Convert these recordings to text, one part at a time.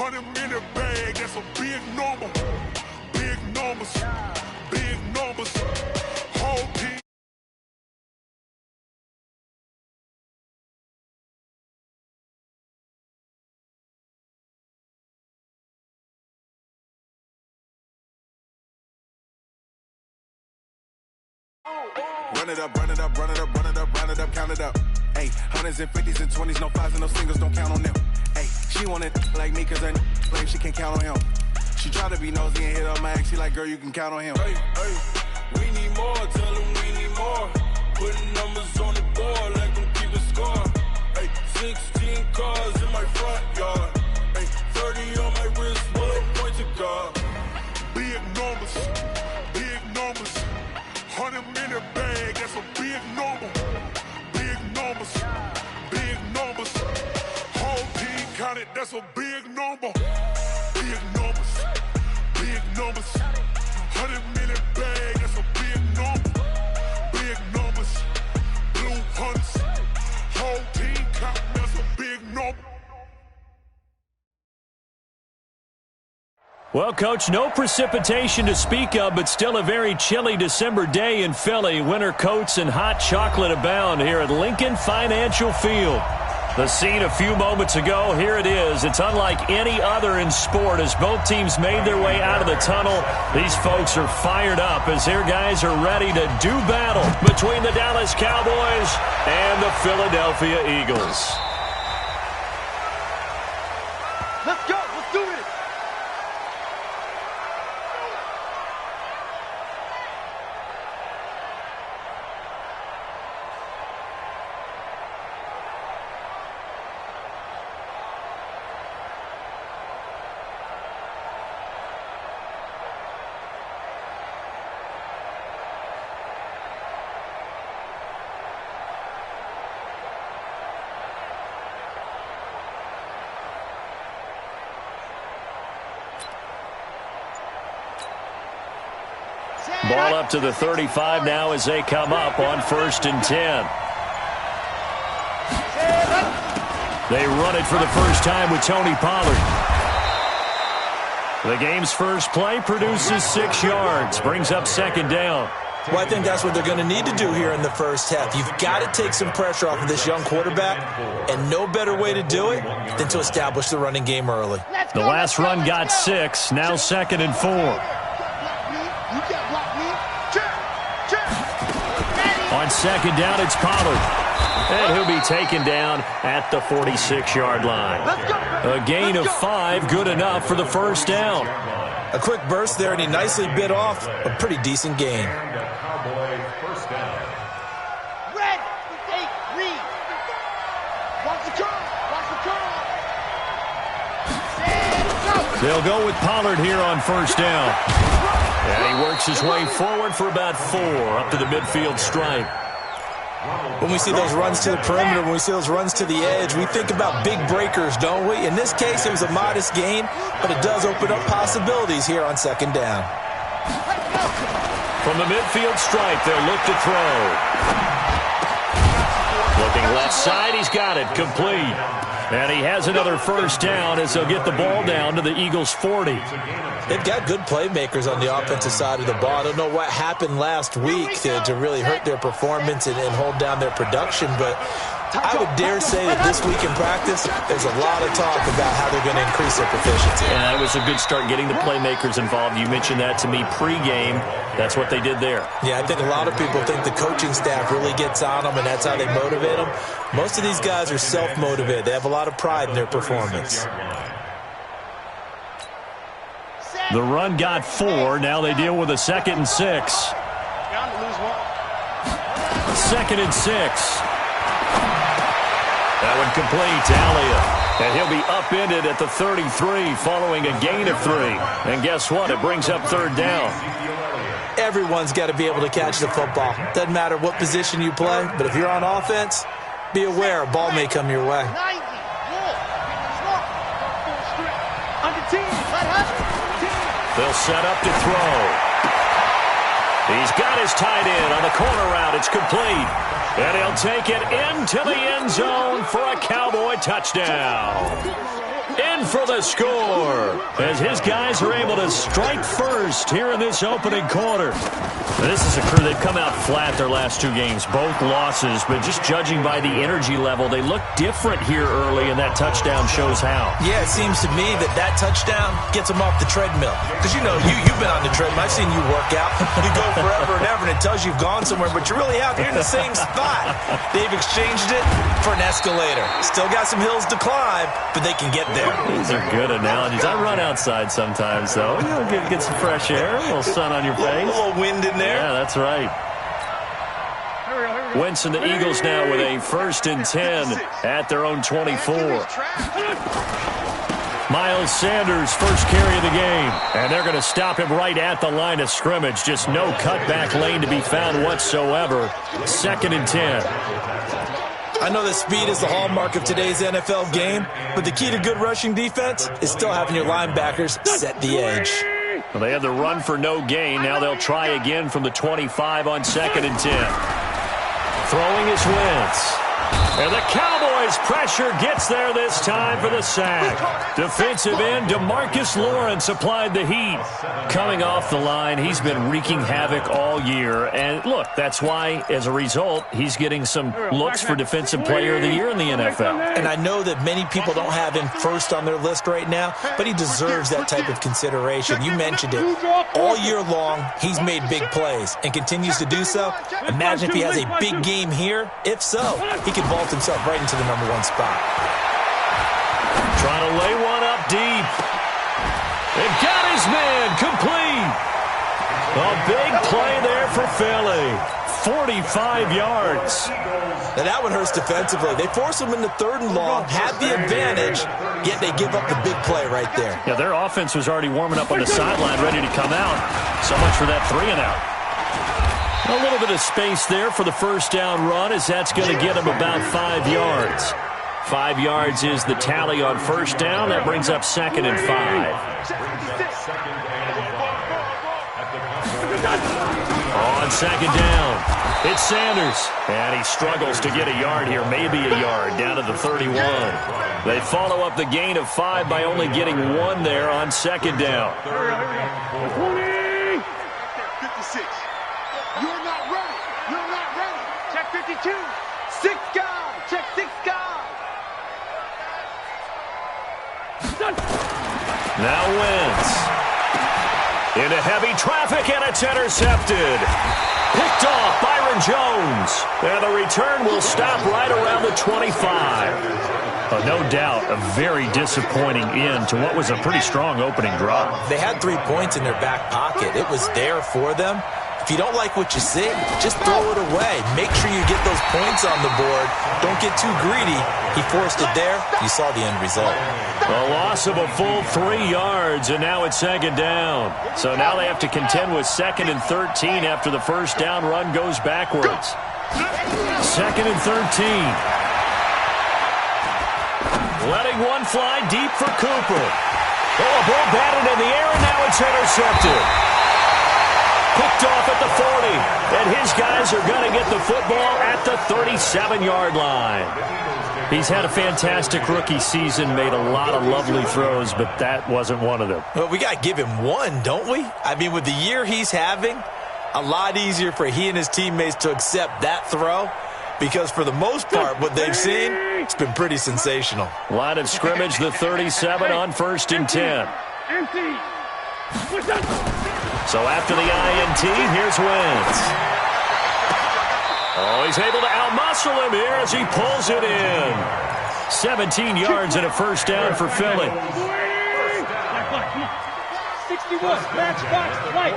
100-minute bag, that's a big number. Big numbers, big numbers. Whole team. Run it up, run it up, run it up, run it up, run it up, count it up. Hey, hundreds and fifties and 20s, no fives and no singles, don't count on them. Hey, she want it like me cause I claim she can't count on him. She try to be nosy and hit up my ex, she like, girl, you can count on him. Hey, hey, we need more, tell them we need more. Putting numbers on the board, let them keep a score. Hey, 16 cars in my front yard. Hey, 30 on my wrist, bullet point to God. Big numbers, big numbers. 100-minute bag, that's a big number. Big numbers, big numbers. Whole team counted, that's a big number. Big numbers, big numbers. 100-minute bag, that's a big number. Big numbers, blue hunts. Whole team counting, that's a big number. Well, Coach, no precipitation to speak of, but still a very chilly December day in Philly. Winter coats and hot chocolate abound here at Lincoln Financial Field. The scene a few moments ago, here it is. It's unlike any other in sport as both teams made their way out of the tunnel. These folks are fired up as their guys are ready to do battle between the Dallas Cowboys and the Philadelphia Eagles. Let's go. Let's do it. Ball up to the 35 now as they come up on 1st and 10. They run it for the first time with Tony Pollard. The game's first play produces 6 yards, brings up 2nd down. Well, I think that's what they're going to need to do here in the first half. You've got to take some pressure off of this young quarterback, and no better way to do it than to establish the running game early. The last run got 6, now 2nd and 4. On 2nd down, it's Pollard. And he'll be taken down at the 46-yard line. A gain of 5, good enough for the first down. A quick burst there, and he nicely bit off a pretty decent gain. Red, read. Watch the curl. Watch the curl. They'll go with Pollard here on 1st down. And he works his way forward for about 4 up to the midfield stripe. When we see those runs to the perimeter, when we see those runs to the edge, we think about big breakers, don't we? In this case, it was a modest gain, but it does open up possibilities here on 2nd down. From the midfield stripe, they'll look to throw. Looking left side, he's got it, complete. And he has another first down as they'll get the ball down to the Eagles' 40. They've got good playmakers on the offensive side of the ball. I don't know what happened last week to really hurt their performance and hold down their production, but I would dare say that this week in practice, there's a lot of talk about how they're going to increase their proficiency. Yeah, that was a good start getting the playmakers involved. You mentioned that to me pregame. That's what they did there. Yeah, I think a lot of people think the coaching staff really gets on them, and that's how they motivate them. Most of these guys are self-motivated. They have a lot of pride in their performance. The run got 4. Now they deal with a 2nd and 6. 2nd and 6. That one complete to Elliott. And he'll be upended at the 33 following a gain of 3. And guess what? It brings up 3rd down. Everyone's got to be able to catch the football. Doesn't matter what position you play, but if you're on offense, be aware a ball may come your way. They'll set up to throw. He's got his tight end on the corner route. It's complete. And he'll take it into the end zone for a Cowboy touchdown. in for the score, as his guys are able to strike first here in this opening quarter. This is a crew, they've come out flat their last two games, both losses, but just judging by the energy level, they look different here early, and that touchdown shows how. Yeah, it seems to me that touchdown gets them off the treadmill. Because, you've been on the treadmill. I've seen you work out. You go forever and ever, and it tells you you've gone somewhere, but you really have. You're in the same spot. They've exchanged it for an escalator. Still got some hills to climb, but they can get there. These are good analogies. I run outside sometimes, though. Get some fresh air, a little sun on your face. A little wind in there. Yeah, that's right. Wentz and the Eagles now with a 1st and 10 at their own 24. Miles Sanders, first carry of the game. And they're going to stop him right at the line of scrimmage. Just no cutback lane to be found whatsoever. 2nd and 10. I know that speed is the hallmark of today's NFL game, but the key to good rushing defense is still having your linebackers set the edge. Well, they had the run for no gain. Now they'll try again from the 25 on 2nd and 10. Throwing is Wentz. And the Cowboys pressure gets there this time for the sack. Defensive end DeMarcus Lawrence applied the heat. Coming off the line, he's been wreaking havoc all year. And look, that's why, as a result, he's getting some looks for Defensive Player of the Year in the NFL. And I know that many people don't have him first on their list right now, but he deserves that type of consideration. You mentioned it. All year long, he's made big plays and continues to do so. Imagine if he has a big game here. If so, he could vault himself right into the number 1 spot. Trying to lay one up deep. It got his man complete. A big play there for Philly. 45 yards. Now that one hurts defensively. They force him into 3rd and long, have the advantage, yet they give up the big play right there. Yeah, their offense was already warming up on the sideline, ready to come out. So much for that 3 and out. A little bit of space there for the first down run, as that's going to get him about 5 yards. 5 yards is the tally on first down. That brings up 2nd and 5. On 2nd down, it's Sanders. And he struggles to get a yard here, maybe a yard, down to the 31. They follow up the gain of 5 by only getting 1 there on 2nd down. 56. You're not ready. You're not ready. Check 52. 6 guy. Check 6 guy. Now Wentz. Into heavy traffic, and it's intercepted. Picked off Byron Jones. And the return will stop right around the 25. No doubt a very disappointing end to what was a pretty strong opening drive. They had 3 points in their back pocket. It was there for them. If you don't like what you see, just throw it away. Make sure you get those points on the board. Don't get too greedy. He forced it there. You saw the end result. A loss of a full 3 yards, and now it's 2nd down. So now they have to contend with 2nd and 13 after the first down run goes backwards. 2nd and 13. Letting one fly deep for Cooper. Oh, a ball batted in the air, and now it's intercepted. Picked off at the 40, and his guys are going to get the football at the 37-yard line. He's had a fantastic rookie season, made a lot of lovely throws, but that wasn't one of them. Well, we got to give him one, don't we? I mean, with the year he's having, a lot easier for he and his teammates to accept that throw, because for the most part, what they've seen, it's been pretty sensational. Line of scrimmage, the 37 on 1st and 10. So after the INT, here's Wentz. Oh, he's able to outmuscle him here as he pulls it in. 17 yards and a first down for Philly. 61, match box, right.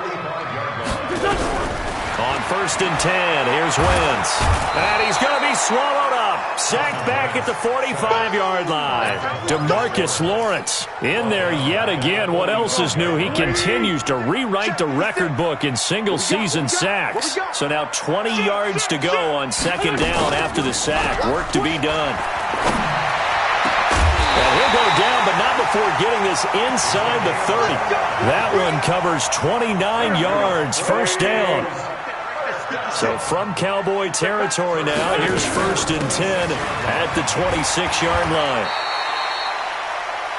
On 1st and 10, here's Wentz. And he's going to be swallowed up. Sacked back at the 45-yard line. DeMarcus Lawrence in there yet again. What else is new? He continues to rewrite the record book in single-season sacks. So now 20 yards to go on 2nd down after the sack. Work to be done. And he'll go down, but not before getting this inside the 30. That one covers 29 yards. First down. So from Cowboy territory now, here's 1st and 10 at the 26-yard line.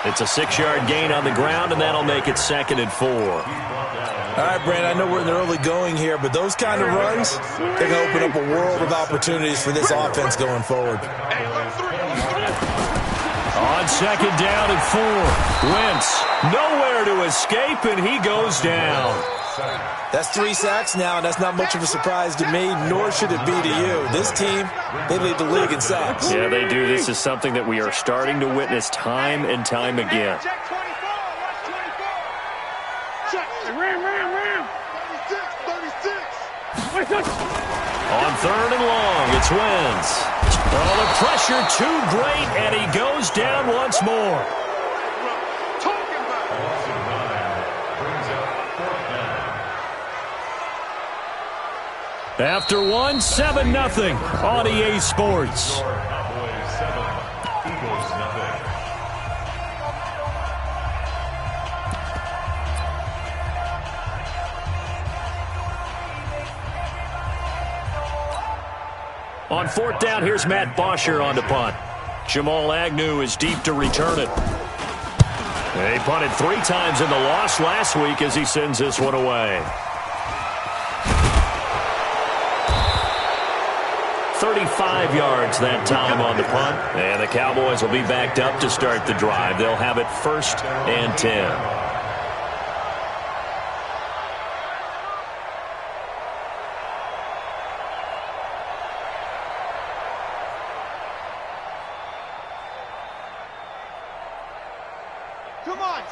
It's a 6-yard gain on the ground, and that'll make it 2nd and 4. All right, Brandon, I know we're in the early going here, but those kind of runs, they're going to open up a world of opportunities for this offense going forward. On 2nd down and 4, Wentz nowhere to escape, and he goes down. That's 3 sacks now, and that's not much of a surprise to me, nor should it be to you. This team, they lead the league in sacks. Yeah, they do. This is something that we are starting to witness time and time again. Check 24. Watch 24. Check. Ram. 36. On 3rd and long, it's Wentz. Oh, the pressure too great, and he goes down once more. After 1, 7-0 on EA Sports. On 4th down, here's Matt Bosher on the punt. Jamal Agnew is deep to return it. He punted 3 times in the loss last week as he sends this one away. 35 yards that time on the punt, and the Cowboys will be backed up to start the drive. They'll have it 1st and 10.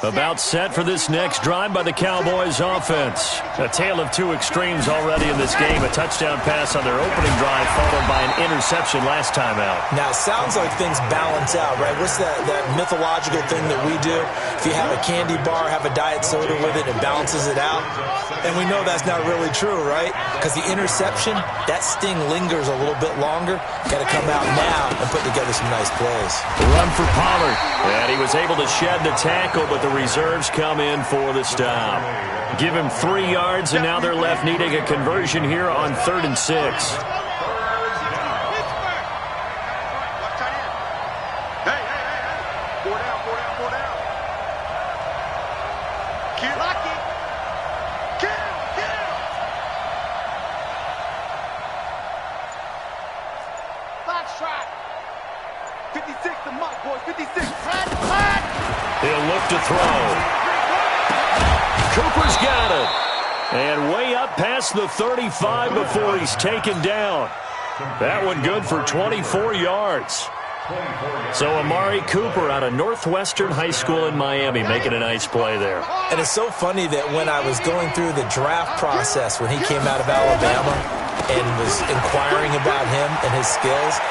About set for this next drive by the Cowboys offense. A tale of 2 extremes already in this game. A touchdown pass on their opening drive followed by an interception last time out. Now, it sounds like things balance out, right? What's that mythological thing that we do? If you have a candy bar, have a diet soda with it, it balances it out. And we know that's not really true, right? Because the interception, that sting lingers a little bit longer. Got to come out now and put together some nice plays. Run for Pollard. And he was able to shed the tackle, but the reserves come in for the stop. Give him 3 yards, and now they're left needing a conversion here on 3rd and 6. He'll look to throw. Cooper's got it. And way up past the 35 before he's taken down. That one good for 24 yards. So Amari Cooper out of Northwestern High School in Miami making a nice play there. And it's so funny that when I was going through the draft process when he came out of Alabama and was inquiring about him and his skills,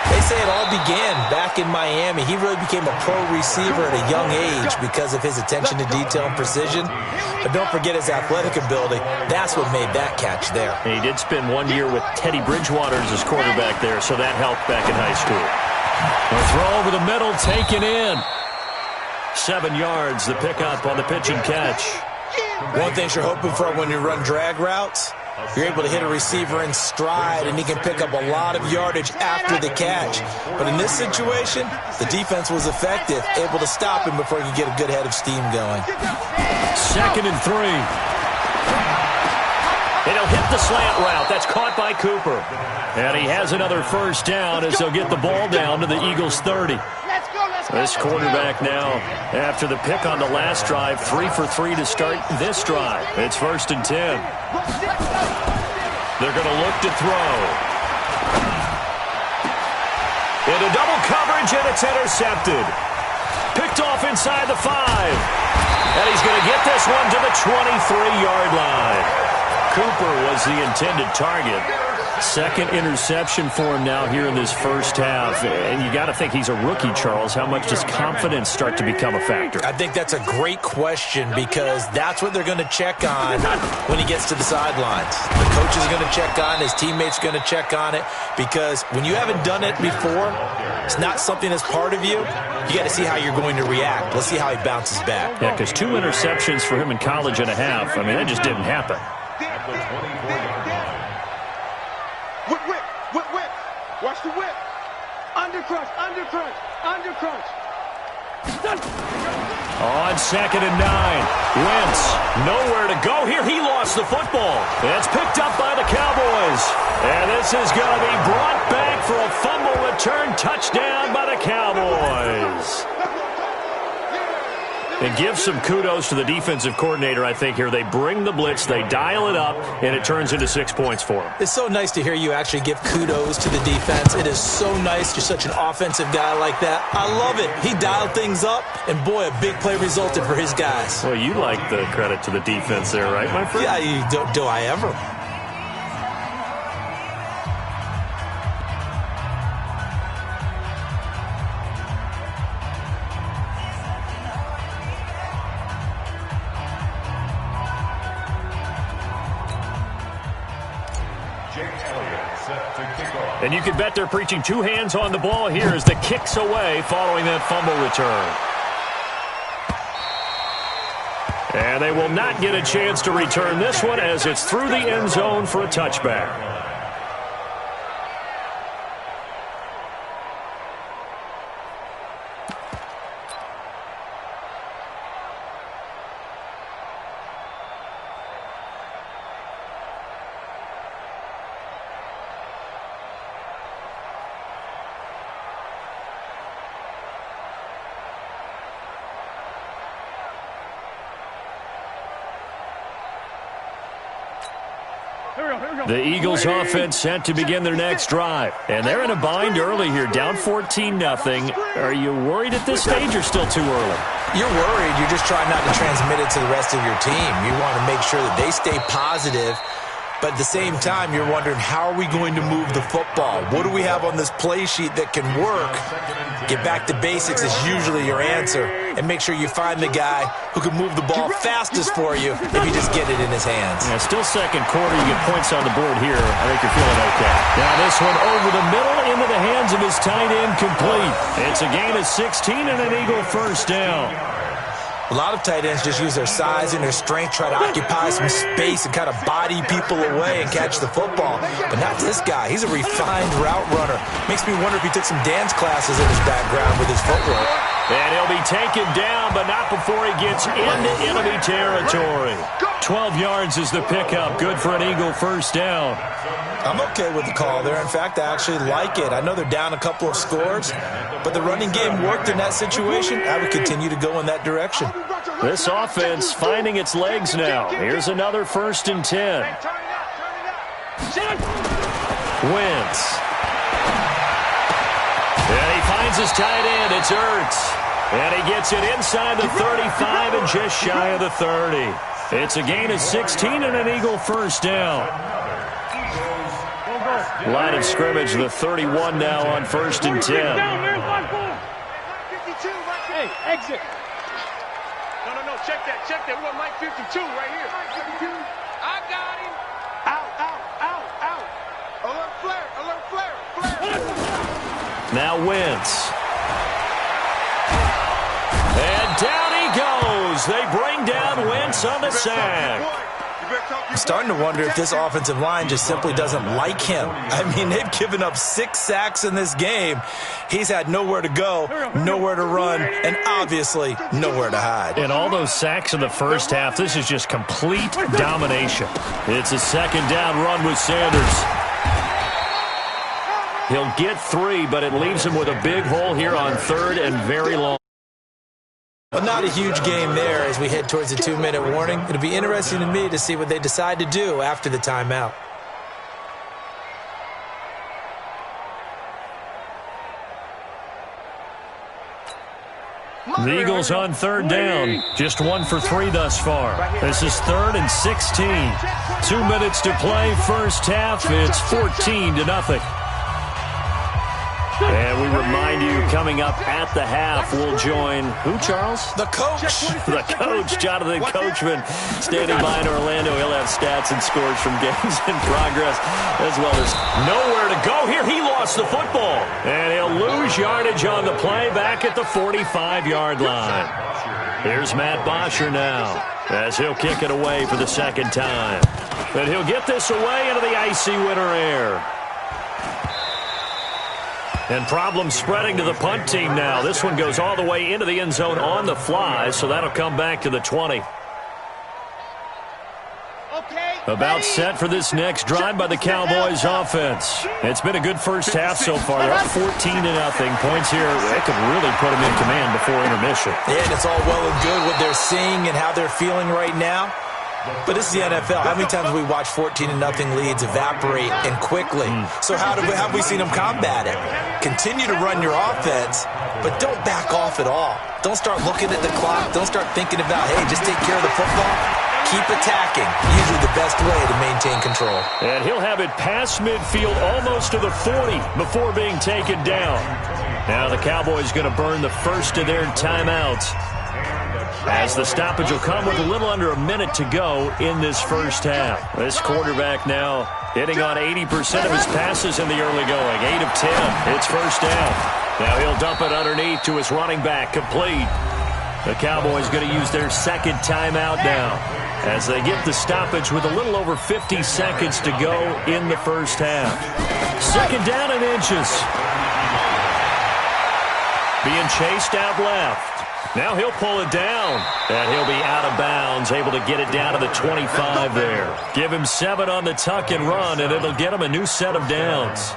they say it all began back in Miami. He really became a pro receiver at a young age because of his attention to detail and precision. But don't forget his athletic ability. That's what made that catch there. And he did spend 1 year with Teddy Bridgewater as his quarterback there, so that helped back in high school. A throw over the middle, taken in. 7 yards, the pickup on the pitch and catch. One thing you're hoping for when you run drag routes, you're able to hit a receiver in stride, and he can pick up a lot of yardage after the catch. But in this situation, the defense was effective, able to stop him before he could get a good head of steam going. 2nd and 3. And he'll hit the slant route. That's caught by Cooper. And he has another 1st down as they'll get the ball down to the Eagles' 30. This quarterback now, after the pick on the last drive, 3 for 3 to start this drive. It's 1st and 10. They're going to look to throw. Into double coverage, and it's intercepted. Picked off inside the 5. And he's going to get this one to the 23-yard line. Cooper was the intended target. 2nd interception for him now here in this 1st half. And you got to think he's a rookie, Charles. How much does confidence start to become a factor? I think that's a great question because that's what they're going to check on when he gets to the sidelines. The coach is going to check on, his teammates going to check on it, because when you haven't done it before, it's not something that's part of you. You got to see how you're going to react. Let's see how he bounces back. Yeah, because 2 interceptions for him in college and a half. I mean, that just didn't happen. Whip. Watch the whip. Undercrunch. On 2nd and 9. Wentz, nowhere to go here. He lost the football. It's picked up by the Cowboys. And this is going to be brought back for a fumble return touchdown by the Cowboys. And give some kudos to the defensive coordinator, I think, here. They bring the blitz, they dial it up, and it turns into 6 points for them. It's so nice to hear you actually give kudos to the defense. It is so nice. You're such an offensive guy like that. I love it. He dialed things up, and boy, a big play resulted for his guys. Well, you like the credit to the defense there, right, my friend? Yeah, do I ever? And you can bet they're preaching two hands on the ball here as the kick's away following that fumble return. And they will not get a chance to return this one as it's through the end zone for a touchback. The Eagles offense set to begin their next drive. And they're in a bind early here, down 14-0. Are you worried at this stage or still too early? You're worried. You're just trying not to transmit it to the rest of your team. You want to make sure that they stay positive. But at the same time, you're wondering, how are we going to move the football? What do we have on this play sheet that can work? Get back to basics is usually your answer. And make sure you find the guy who can move the ball fastest for you if you just get it in his hands. Yeah, still second quarter. You get points on the board here. I think you're feeling okay. Now this one over the middle into the hands of his tight end, complete. It's a gain of 16 and an Eagle first down. A lot of tight ends just use their size and their strength, try to occupy some space and kind of body people away and catch the football. But not this guy. He's a refined route runner. Makes me wonder if he took some dance classes in his background with his footwork. And he'll be taken down, but not before he gets into enemy territory. 12 yards is the pickup. Good for an Eagle first down. I'm okay with the call there. In fact, I actually like it. I know they're down a couple of scores, but the running game worked in that situation. I would continue to go in that direction. This offense finding its legs now. Here's another 1st and 10. Wentz. And he finds his tight end. It's Ertz. And he gets it inside the 35 and just shy of the 30. It's a gain of 16 and an Eagle first down. Line of scrimmage, the 31 now on 1st and 10. Hey, exit. No, check that. We want Mike 52 right here. I got him. Out. Alert flare. Now Wentz. And down he goes. They bring down Wentz on the sack. I'm starting to wonder if this offensive line just simply doesn't like him. I mean, they've given up 6 sacks in this game. He's had nowhere to go, nowhere to run, and obviously nowhere to hide. And all those sacks in the first half, this is just complete domination. It's a 2nd down run with Sanders. He'll get 3, but it leaves him with a big hole here on 3rd and very long. Well, not a huge game there as we head towards the 2-minute warning. It'll be interesting to me to see what they decide to do after the timeout. The Eagles on 3rd down. Just 1 for 3 thus far. This is 3rd and 16. 2 minutes to play first half. It's 14-0. And we remind you, coming up at the half, we'll join who, Charles? The coach. The coach, Jonathan Coachman, standing by in Orlando. He'll have stats and scores from games in progress, as well as nowhere to go here. He lost the football, and he'll lose yardage on the play back at the 45-yard line. Here's Matt Bosher now, as he'll kick it away for the 2nd time. And he'll get this away into the icy winter air. And problems spreading to the punt team now. This one goes all the way into the end zone on the fly, so that'll come back to the 20. About set for this next drive by the Cowboys offense. It's been a good first half so far. They're up 14-0. Points here, they could really put them in command before intermission. Yeah, and it's all well and good what they're seeing and how they're feeling right now. But this is the NFL. How many times have we watched 14-0 leads evaporate and quickly? So how have we seen them combat it? Continue to run your offense, but don't back off at all. Don't start looking at the clock. Don't start thinking about, hey, just take care of the football. Keep attacking. Usually the best way to maintain control. And he'll have it past midfield almost to the 40 before being taken down. Now the Cowboys going to burn the first of their timeouts, as the stoppage will come with a little under a minute to go in this first half. This quarterback now hitting on 80% of his passes in the early going. 8 of 10. It's first down. Now he'll dump it underneath to his running back, complete. The Cowboys going to use their second timeout now, as they get the stoppage with a little over 50 seconds to go in the first half. Second down and inches. Being chased out left. Now he'll pull it down, and he'll be out of bounds, able to get it down to the 25 there. Give him 7 on the tuck and run, and it'll get him a new set of downs.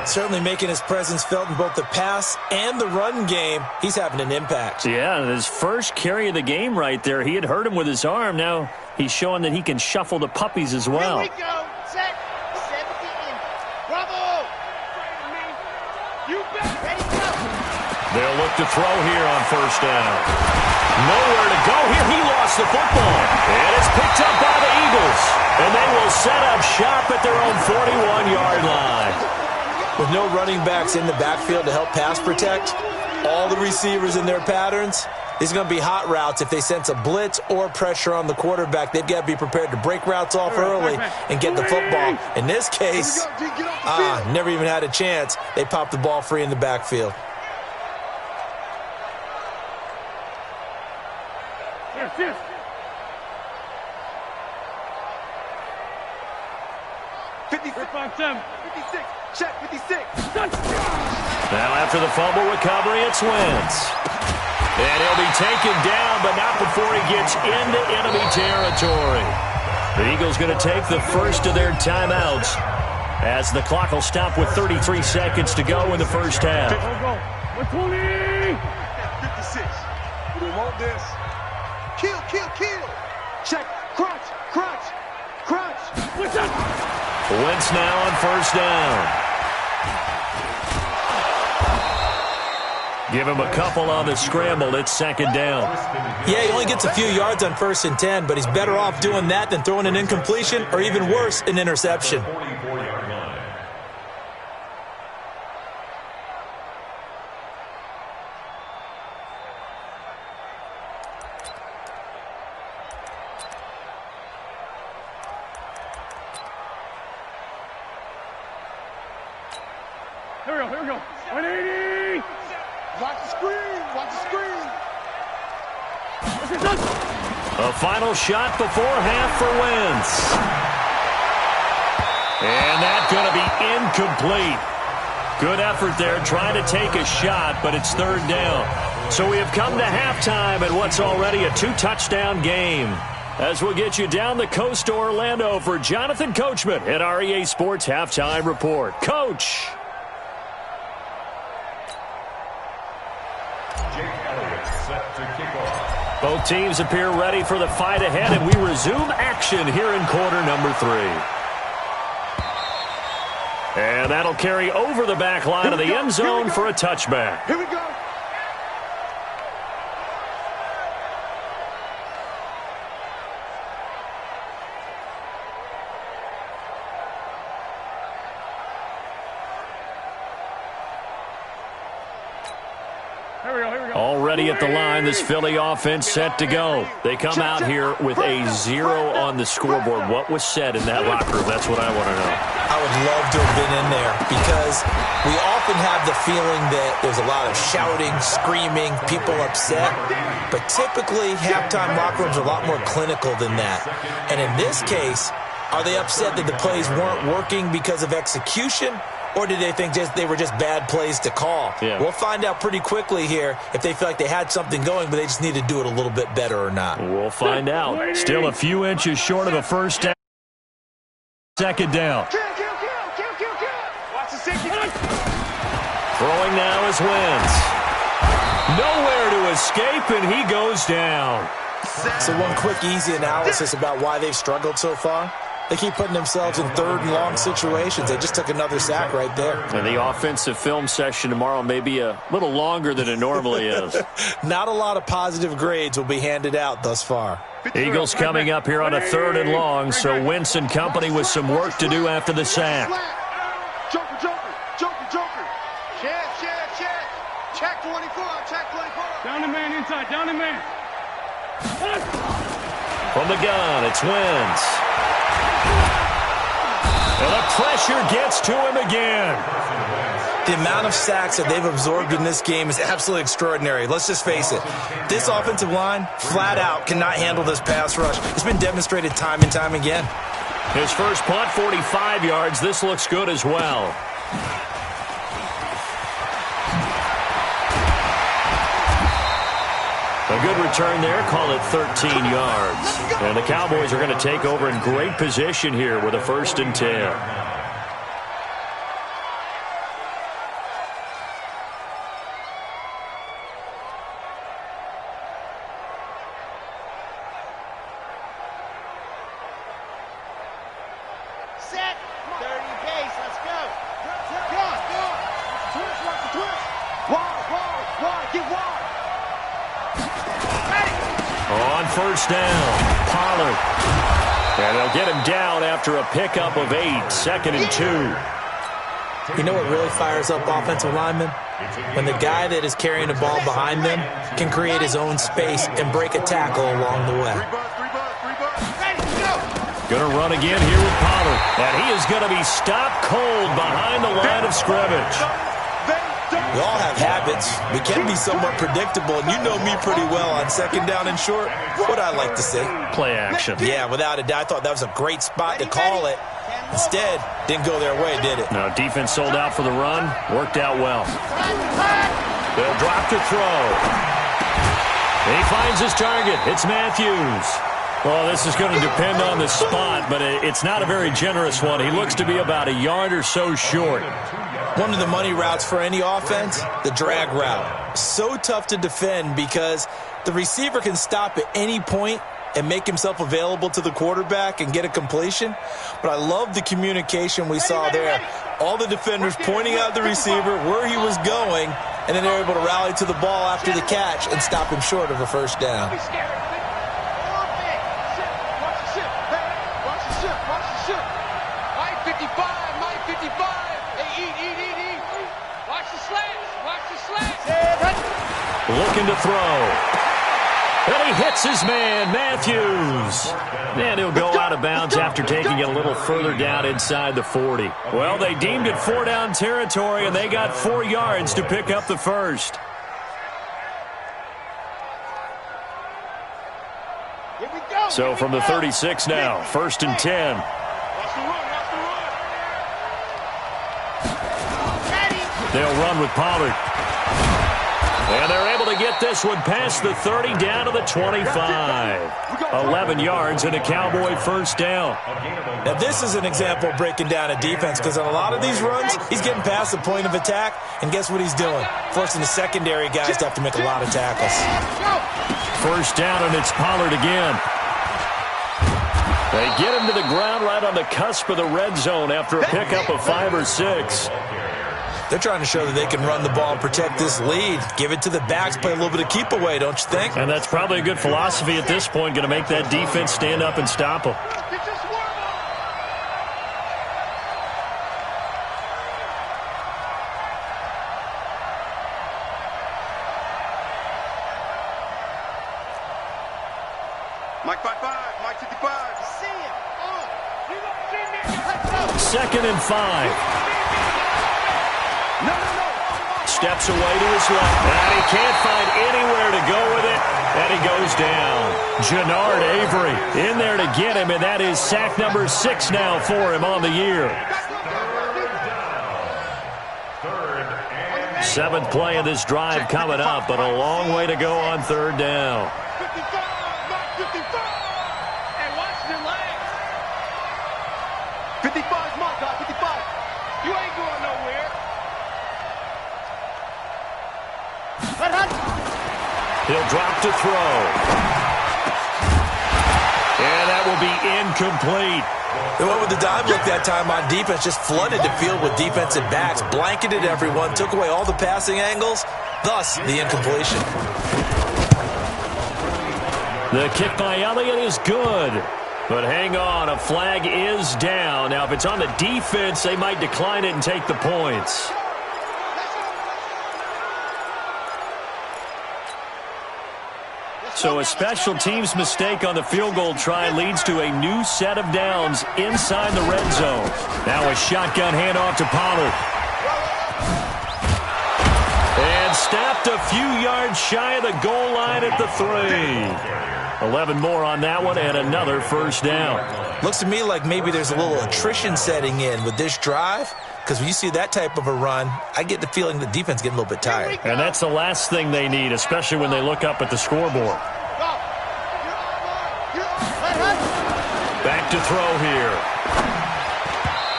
Certainly making his presence felt in both the pass and the run game. He's having an impact. Yeah, his first carry of the game right there, he had hurt him with his arm. Now he's showing that he can shuffle the puppies as well. Here we go. Set. 17. Bravo. You bet. Ready, go. They'll look to throw here on first down. Nowhere to go here. He lost the football. And it's picked up by the Eagles. And they will set up shop at their own 41-yard line. With no running backs in the backfield to help pass protect, all the receivers in their patterns, these are going to be hot routes. If they sense a blitz or pressure on the quarterback, they've got to be prepared to break routes off early and get the football. In this case, never even had a chance. They popped the ball free in the backfield. Yes. 56. 56. Check 56. Now after the fumble recovery, it's Wentz. And he'll be taken down, but not before he gets into enemy territory. The Eagles going to take the first of their timeouts, as the clock will stop with 33 seconds to go in the first half. 56. We want this. Kill. Check. Crunch. What's up? Wentz now on first down. Give him a couple on the scramble. It's second down. Yeah, he only gets a few yards on 1st and 10, but he's better off doing that than throwing an incompletion or even worse, an interception. Here we go. 180. Watch the screen. A final shot before half for Wentz. And that's going to be incomplete. Good effort there trying to take a shot, but it's third down. So we have come to halftime in what's already a 2-touchdown game. As we'll get you down the coast to Orlando for Jonathan Coachman at our EA Sports Halftime Report. Coach. Both teams appear ready for the fight ahead, and we resume action here in quarter number 3. And that'll carry over the back line of the end zone for a touchback. Here we go. Already at the line, this Philly offense set to go. They come out here with a 0 on the scoreboard. What was said in that locker room? That's what I want to know. I would love to have been in there, because we often have the feeling that there's a lot of shouting, screaming, people upset. But typically, halftime locker rooms are a lot more clinical than that. And in this case, are they upset that the plays weren't working because of execution? or did they think they were just bad plays to call? Yeah. We'll find out pretty quickly here if they feel like they had something going, but they just need to do it a little bit better or not. We'll find out. Still a few inches short of a first down. Second down. Kill. Watch the safety. Throwing now is Wentz. Nowhere to escape, and he goes down. So one quick, easy analysis about why they've struggled so far. They keep putting themselves in third and long situations. They just took another sack right there. And the offensive film session tomorrow may be a little longer than it normally is. Not a lot of positive grades will be handed out thus far. Eagles coming up here on a 3rd and long, so Wentz and company with some work to do after the sack. Joker. Check 24. Down the man inside, down the man. From the gun, it's Wentz. And the pressure gets to him again. The amount of sacks that they've absorbed in this game is absolutely extraordinary. Let's just face it. This offensive line, flat out, cannot handle this pass rush. It's been demonstrated time and time again. His first punt, 45 yards. This looks good as well. A good return there, call it 13 yards. And the Cowboys are going to take over in great position here with a 1st and 10. Set. 30 pace. Let's go. Twist. Wide. Get wide. On 1st down, Pollard. And they'll get him down after a pickup of 8, 2nd and 2. You know what really fires up offensive linemen? When the guy that is carrying the ball behind them can create his own space and break a tackle along the way. Going to run again here with Pollard. And he is going to be stopped cold behind the line of scrimmage. We all have habits. We can be somewhat predictable, and you know me pretty well on 2nd down and short. What I like to see. Play action. Yeah, without a doubt, I thought that was a great spot to call it. Instead, didn't go their way, did it? No, defense sold out for the run. Worked out well. They'll drop to throw. And he finds his target. It's Matthews. Well, this is going to depend on the spot, but it's not a very generous one. He looks to be about a yard or so short. One of the money routes for any offense, the drag route. So tough to defend because the receiver can stop at any point and make himself available to the quarterback and get a completion. But I love the communication we saw there. All the defenders pointing out the receiver, where he was going, and then they're able to rally to the ball after the catch and stop him short of a 1st down. Looking to throw. And he hits his man, Matthews. And he'll go out of bounds after taking it a little further down inside the 40. Well, they deemed it 4-down territory, and they got 4 yards to pick up the 1st. So from the 36 now, 1st and 10. They'll run with Pollard. And they're able to get this one past the 30 down to the 25. 11 yards and a Cowboy 1st down. Now this is an example of breaking down a defense because on a lot of these runs, he's getting past the point of attack, and guess what he's doing? Forcing the secondary guys to have to make a lot of tackles. 1st down, and it's Pollard again. They get him to the ground right on the cusp of the red zone after a pickup of 5 or 6. They're trying to show that they can run the ball and protect this lead. Give it to the backs, play a little bit of keep away, don't you think? And that's probably a good philosophy at this point, going to make that defense stand up and stop them. Mike 55, Mike 55. See him. 2nd and 5. Steps away to his left. And he can't find anywhere to go with it. And he goes down. Jannard Avery in there to get him, and that is sack number 6 now for him on the year. 7th play of this drive coming up, but a long way to go on 3rd down. 55, not 55. And watch your legs. 55 is my God, 55. You ain't going nowhere. He'll drop to throw. And that will be incomplete. They went with the dime look that time on defense, just flooded the field with defensive backs, blanketed everyone, took away all the passing angles, thus the incompletion. The kick by Elliott is good. But hang on, a flag is down. Now, if it's on the defense, they might decline it and take the points. So a special teams mistake on the field goal try leads to a new set of downs inside the red zone. Now a shotgun handoff to Pollard. And snapped a few yards shy of the goal line at the 3. 11 more on that one and another first down. Looks to me like maybe there's a little attrition setting in with this drive, because when you see that type of a run, I get the feeling the defense getting a little bit tired. And that's the last thing they need, especially when they look up at the scoreboard. Back to throw here.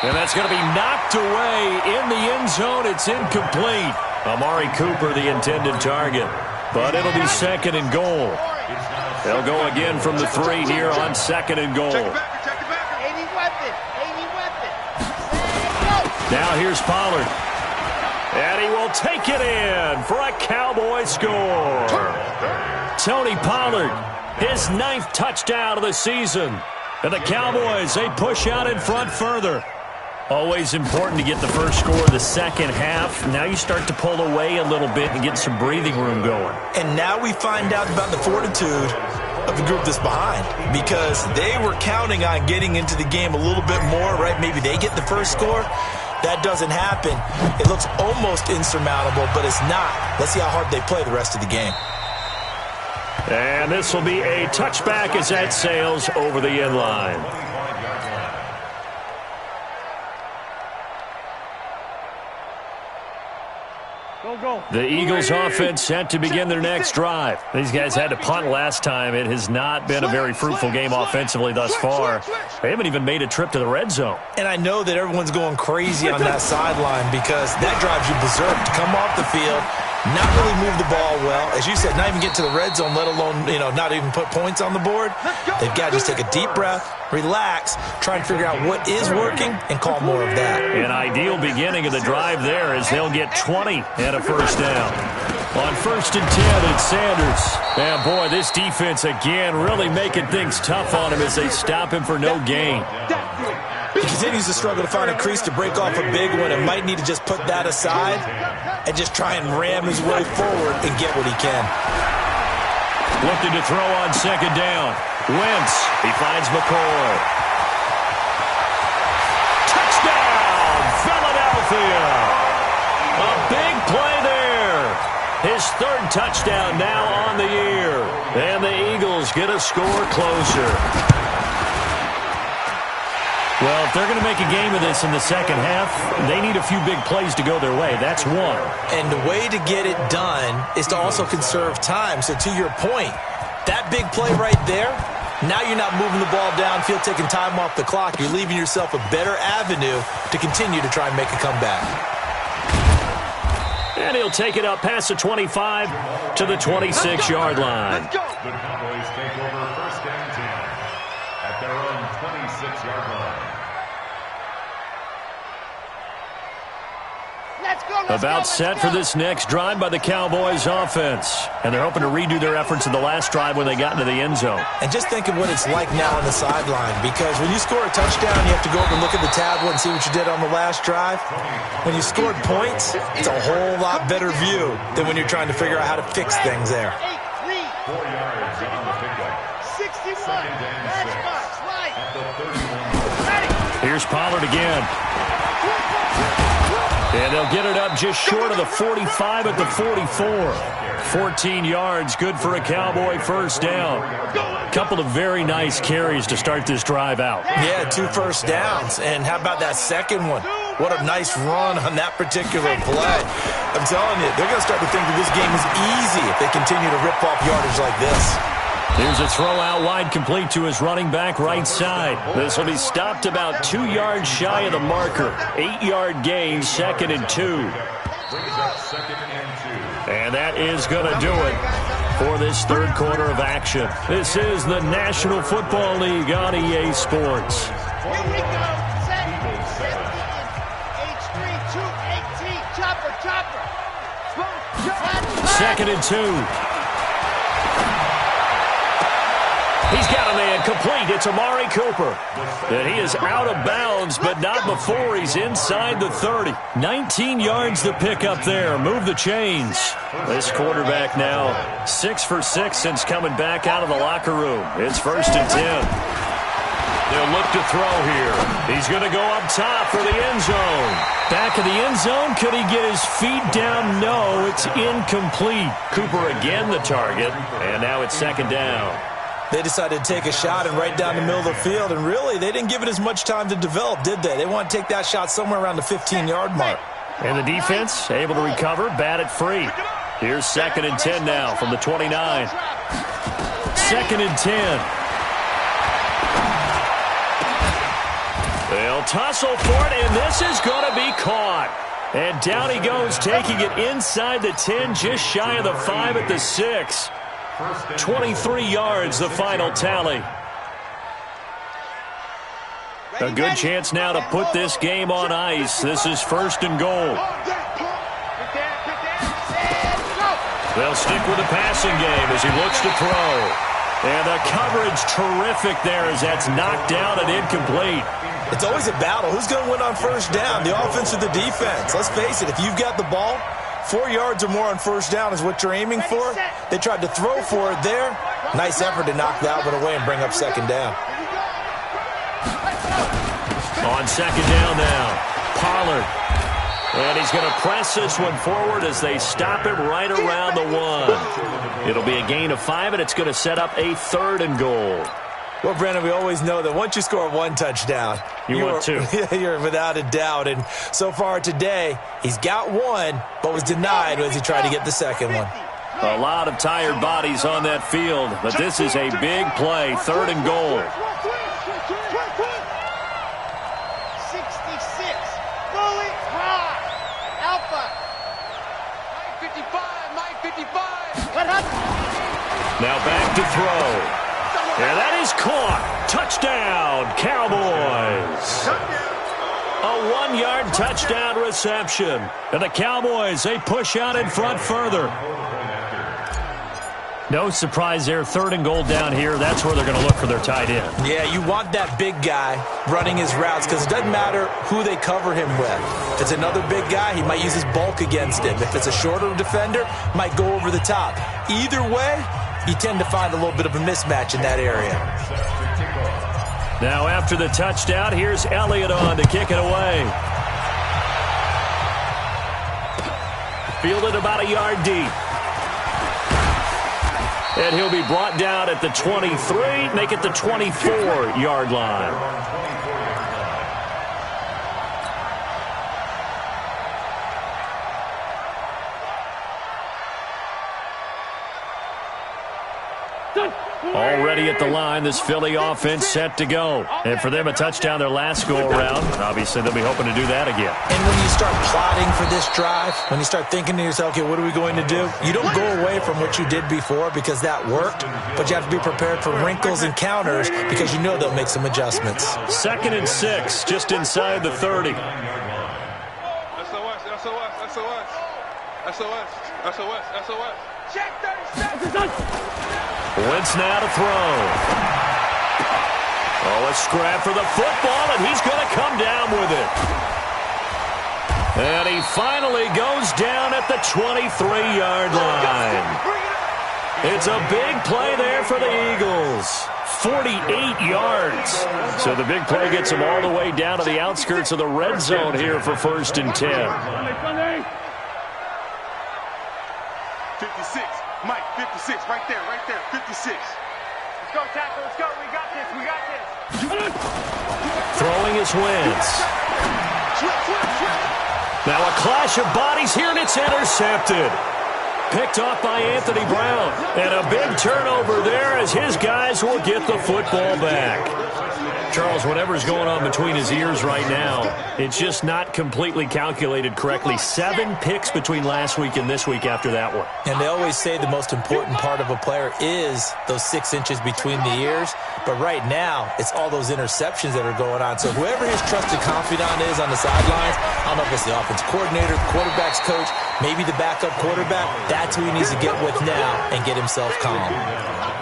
And that's going to be knocked away in the end zone. It's incomplete. Amari Cooper, the intended target. But it'll be 2nd and goal. They'll go again from the 3 here on 2nd and goal. Now here's Pollard. And he will take it in for a Cowboy score. Tony Pollard, his 9th touchdown of the season. And the Cowboys, they push out in front further. Always important to get the first score of the second half. Now you start to pull away a little bit and get some breathing room going. And now we find out about the fortitude of the group that's behind, because they were counting on getting into the game a little bit more, right? Maybe they get the first score. That doesn't happen. It looks almost insurmountable, but it's not. Let's see how hard they play the rest of the game. And this will be a touchback as that sails over the end line. The Eagles offense set to begin their next drive. These guys had to punt last time. It has not been a very fruitful game offensively thus far. They haven't even made a trip to the red zone. And I know that everyone's going crazy on that sideline, because that drives you berserk to come off the field, not really move the ball well. As you said, not even get to the red zone, let alone, not even put points on the board. They've got to just take a deep breath, relax, try and figure out what is working, and call more of that. An ideal beginning of the drive there as they'll get 20 and a first down. On 1st and 10, it's Sanders. And boy, this defense again really making things tough on him as they stop him for no gain. He continues to struggle to find a crease to break off a big one, and might need to just put that aside and just try and ram his way forward and get what he can. Looking to throw on 2nd down. Wentz, he finds McCoy. Touchdown, Philadelphia! A big play there. His 3rd touchdown now on the year. And the Eagles get a score closer. Well, if they're going to make a game of this in the second half, they need a few big plays to go their way. That's one. And the way to get it done is to also conserve time. So to your point, that big play right there, now you're not moving the ball downfield, taking time off the clock. You're leaving yourself a better avenue to continue to try and make a comeback. And he'll take it up past the 25 to the 26-yard line. The Cowboys take over 1st and 10 at their own 26-yard line. About set for this next drive by the Cowboys offense. And they're hoping to redo their efforts in the last drive when they got into the end zone. And just think of what it's like now on the sideline, because when you score a touchdown, you have to go over and look at the tablet and see what you did on the last drive. When you scored points, it's a whole lot better view than when you're trying to figure out how to fix things there. 4 yards on the pickup. 61. Right. At the 31. Here's Pollard again. And they'll get it up just short of the 45 at the 44. 14 yards, good for a Cowboy first down. Couple of very nice carries to start this drive out. Yeah, 2 first downs. And how about that second one? What a nice run on that particular play. I'm telling you, they're going to start to think that this game is easy if they continue to rip off yardage like this. Here's a throw out wide, complete to his running back right side. This will be stopped about 2 yards shy of the marker. 8-yard gain, 2nd and 2. And that is going to do it for this third quarter of action. This is the National Football League on EA Sports. Here we go. Set. H3, 218. Chopper, chopper. 2nd and 2. He's got a man complete. It's Amari Cooper. And he is out of bounds, but not before he's inside the 30. 19 yards to pick up there. Move the chains. This quarterback now 6 for 6 since coming back out of the locker room. It's 1st and 10. They'll look to throw here. He's going to go up top for the end zone. Back of the end zone. Could he get his feet down? No, it's incomplete. Cooper again the target. And now it's 2nd down. They decided to take a shot and right down the middle of the field, and really, they didn't give it as much time to develop, did they? They want to take that shot somewhere around the 15-yard mark. And the defense able to recover, bat it free. Here's 2nd and 10 now from the 29. 2nd and 10. They'll tussle for it, and this is going to be caught. And down he goes, taking it inside the 10, just shy of the 5 at the 6. 23 yards, the final tally. A good chance now to put this game on ice. This is 1st and goal. They'll stick with the passing game as he looks to throw. And the coverage terrific there as that's knocked down and incomplete. It's always a battle. Who's going to win on 1st down, the offense or the defense? Let's face it, if you've got the ball, 4 yards or more on 1st down is what you're aiming for. They tried to throw for it there. Nice effort to knock that one away and bring up 2nd down. On 2nd down now, Pollard. And he's going to press this one forward as they stop him right around the 1. It'll be a gain of 5, and it's going to set up a 3rd and goal. Well, Brandon, we always know that once you score 1 touchdown, want 2. You're without a doubt. And so far today, he's got 1, but was denied as he tried to get the 2nd one. A lot of tired bodies on that field, but this is a big play, 3rd and goal. 66. Bully high. Alpha. 55. Now back to throw. And that is caught. Touchdown, Cowboys. A 1-yard touchdown reception. And the Cowboys, they push out in front further. No surprise there. 3rd and goal down here. That's where they're going to look for their tight end. Yeah, you want that big guy running his routes because it doesn't matter who they cover him with. If it's another big guy, he might use his bulk against him. If it's a shorter defender, might go over the top. Either way, you tend to find a little bit of a mismatch in that area. Now after the touchdown, here's Elliott on to kick it away. Fielded about a yard deep. And he'll be brought down at the 23, make it the 24-yard line. Already at the line, this Philly offense set to go. And for them, a touchdown their last go-around. Obviously, they'll be hoping to do that again. And when you start plotting for this drive, when you start thinking to yourself, okay, what are we going to do? You don't go away from what you did before because that worked, but you have to be prepared for wrinkles and counters because you know they'll make some adjustments. 2nd and 6, just inside the 30. SOS. Check 37. Wentz now to throw. Oh, a scrap for the football, and he's going to come down with it. And he finally goes down at the 23-yard line. It's a big play there for the Eagles. 48 yards. So the big play gets him all the way down to the outskirts of the red zone here for 1st and 10. 56. Mike, 56. Right there. 56. Let's go, tackle. Let's go. We got this. Throwing his Wentz. Now a clash of bodies here, and it's intercepted. Picked off by Anthony Brown. And a big turnover there as his guys will get the football back. Charles, whatever's going on between his ears right now, it's just not completely calculated correctly. 7 picks between last week and this week after that one. And they always say the most important part of a player is those 6 inches between the ears. But right now, it's all those interceptions that are going on. So whoever his trusted confidant is on the sidelines, I don't know if it's the offensive coordinator, quarterback's coach, maybe the backup quarterback, that's who he needs to get with now and get himself calm.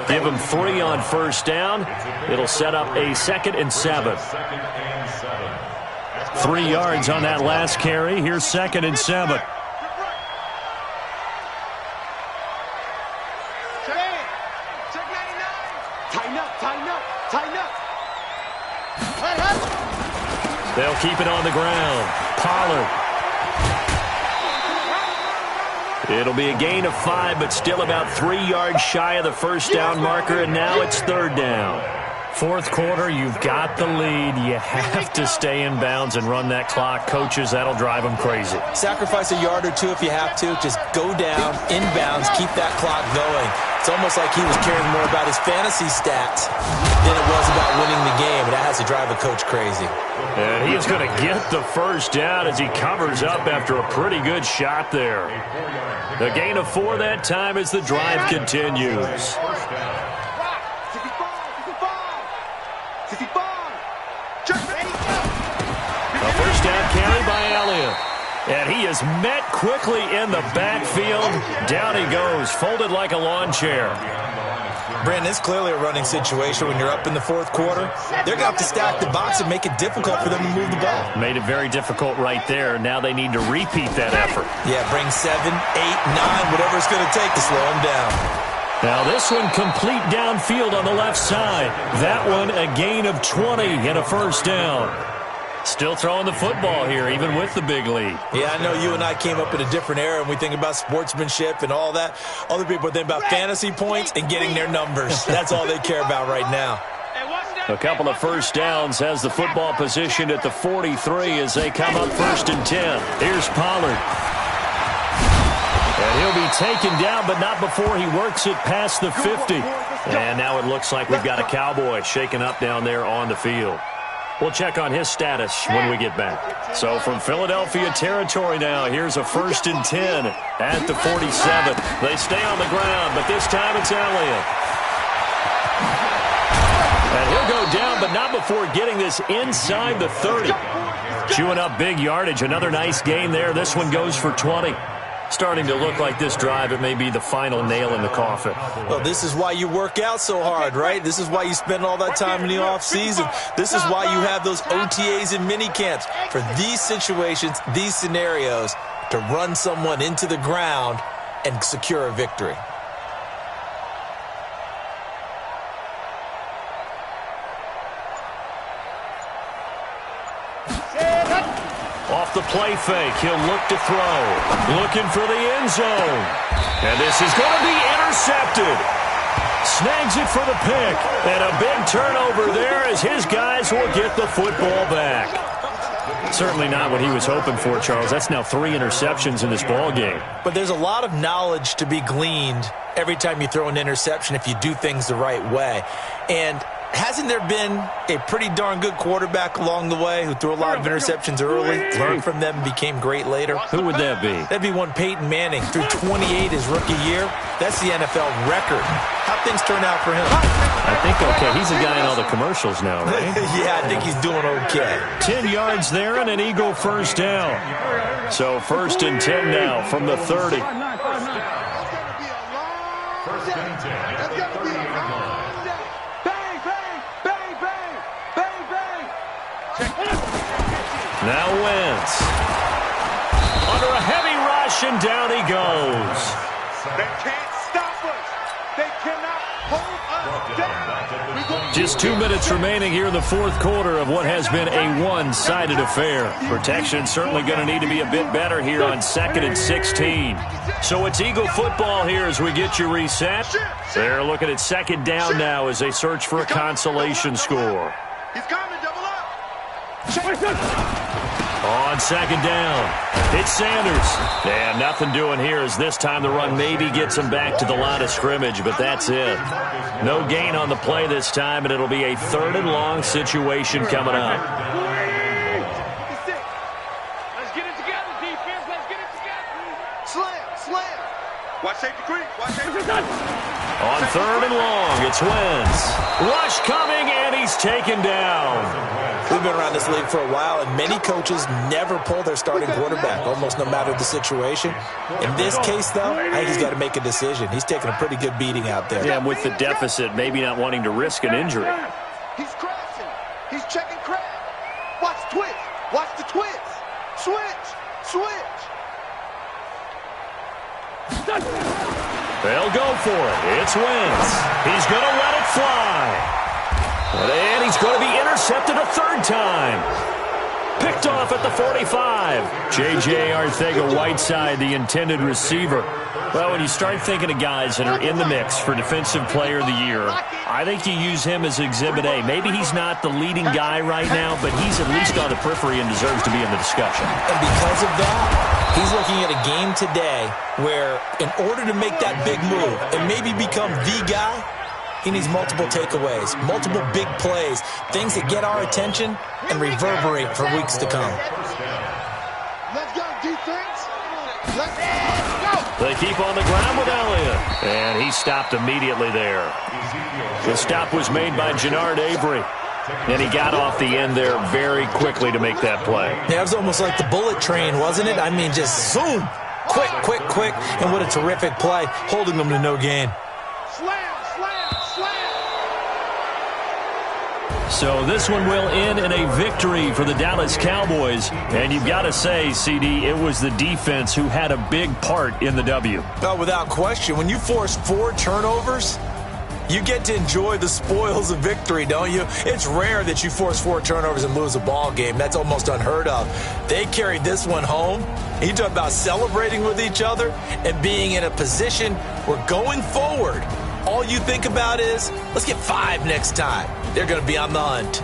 Give him 3 on first down. It'll set up a 2nd and 7. 3 yards on that last carry. Here's 2nd and 7. They'll keep it on the ground. Pollard. It'll be a gain of 5, but still about 3 yards shy of the first down marker, and now it's 3rd down. 4th quarter, you've got the lead. You have to stay in bounds and run that clock. Coaches, that'll drive them crazy. Sacrifice a yard or 2 if you have to. Just go down, in bounds, keep that clock going. It's almost like he was caring more about his fantasy stats than it was about winning the game. That has to drive a coach crazy. And he is going to get the first down as he covers up after a pretty good shot there. The gain of 4 that time as the drive continues. A first down carry by Elliott. And he is met quickly in the backfield. Down he goes, folded like a lawn chair. Brandon, it's clearly a running situation when you're up in the 4th quarter. They're going to have to stack the box and make it difficult for them to move the ball. Made it very difficult right there. Now they need to repeat that effort. Yeah, bring 7, 8, 9, whatever it's going to take to slow them down. Now this one complete downfield on the left side. That one a gain of 20 and a first down. Still throwing the football here, even with the big lead. Yeah, I know you and I came up in a different era, and we think about sportsmanship and all that. Other people think about fantasy points and getting their numbers. That's all they care about right now. A couple of first downs has the football positioned at the 43 as they come up 1st and 10. Here's Pollard. And he'll be taken down, but not before he works it past the 50. And now it looks like we've got a Cowboy shaken up down there on the field. We'll check on his status when we get back. So from Philadelphia territory now, here's a 1st and 10 at the 47. They stay on the ground, but this time it's Elliott. And he'll go down, but not before getting this inside the 30. Chewing up big yardage. Another nice gain there. This one goes for 20. Starting to look like this drive, it may be the final nail in the coffin. Well, this is why you work out so hard, right? This is why you spend all that time in the offseason. This is why you have those OTAs and mini camps. For these situations, these scenarios, to run someone into the ground and secure a victory. Off the play fake, he'll look to throw. Looking for the end zone. And this is going to be intercepted. Snags it for the pick. And a big turnover there as his guys will get the football back. Certainly not what he was hoping for, Charles. That's now 3 interceptions in this ball game. But there's a lot of knowledge to be gleaned every time you throw an interception if you do things the right way. And hasn't there been a pretty darn good quarterback along the way who threw a lot of interceptions early, learned from them, and became great later? Who would that be? That'd be one Peyton Manning, threw 28 his rookie year. That's the NFL record. How'd things turn out for him? I think okay. He's a guy in all the commercials now, right? Yeah, I think he's doing okay. 10 yards there and an Eagle first down. So 1st and 10 now from the 30. Now Wentz. Under a heavy rush, and down he goes. They can't stop us. They cannot hold us down. Just 2 minutes remaining here in the 4th quarter of what has been a one-sided affair. Protection certainly going to need to be a bit better here on 2nd and 16. So it's Eagle football here as we get you reset. They're looking at 2nd down now as they search for a consolation score. He's coming, double up. On second down, it's Sanders. And nothing doing here as this time the run maybe gets him back to the line of scrimmage, but that's it. No gain on the play this time, and it'll be a 3rd and long situation coming up. Let's get it together, defense. Let's get it together. Slam. Watch safety creep. On 3rd and long, it's Wentz. Rush coming, and he's taken down. We've been around this league for a while, and many coaches never pull their starting quarterback, almost no matter the situation. In this case, though, I think he's got to make a decision. He's taking a pretty good beating out there. Yeah, and with the deficit, maybe not wanting to risk an injury. He's crashing. He's checking crash. Watch twitch. Watch the twitch. Switch. They'll go for it. It's Wentz. He's going to let it fly. And he's going to be intercepted a 3rd time. Picked off at the 45. J.J. Arcega-Whiteside, the intended receiver. Well, when you start thinking of guys that are in the mix for Defensive Player of the Year, I think you use him as Exhibit A. Maybe he's not the leading guy right now, but he's at least on the periphery and deserves to be in the discussion. And because of that, he's looking at a game today where in order to make that big move and maybe become the guy, he needs multiple takeaways, multiple big plays, things that get our attention and reverberate for weeks to come. Let's go, defense. Let's go. They keep on the ground with Elliott, and he stopped immediately there. The stop was made by Jannard Avery, and he got off the end there very quickly to make that play. Yeah, it was almost like the bullet train, wasn't it? I mean, just zoom, quick, and what a terrific play, holding them to no gain. Slam. So this one will end in a victory for the Dallas Cowboys. And you've got to say, CD, it was the defense who had a big part in the W. Oh, without question. When you force 4 turnovers, you get to enjoy the spoils of victory, don't you? It's rare that you force 4 turnovers and lose a ball game. That's almost unheard of. They carried this one home. You talk about celebrating with each other and being in a position where going forward, all you think about is, let's get 5 next time. They're going to be on the hunt.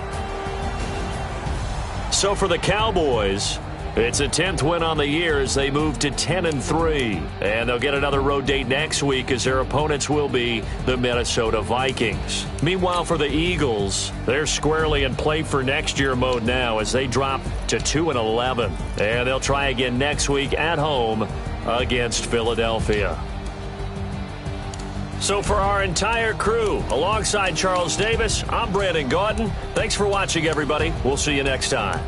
So for the Cowboys, it's a 10th win on the year as they move to 10-3. And they'll get another road date next week as their opponents will be the Minnesota Vikings. Meanwhile, for the Eagles, they're squarely in play for next year mode now as they drop to 2-11. And they'll try again next week at home against Philadelphia. So for our entire crew, alongside Charles Davis, I'm Brandon Gaudin. Thanks for watching, everybody. We'll see you next time.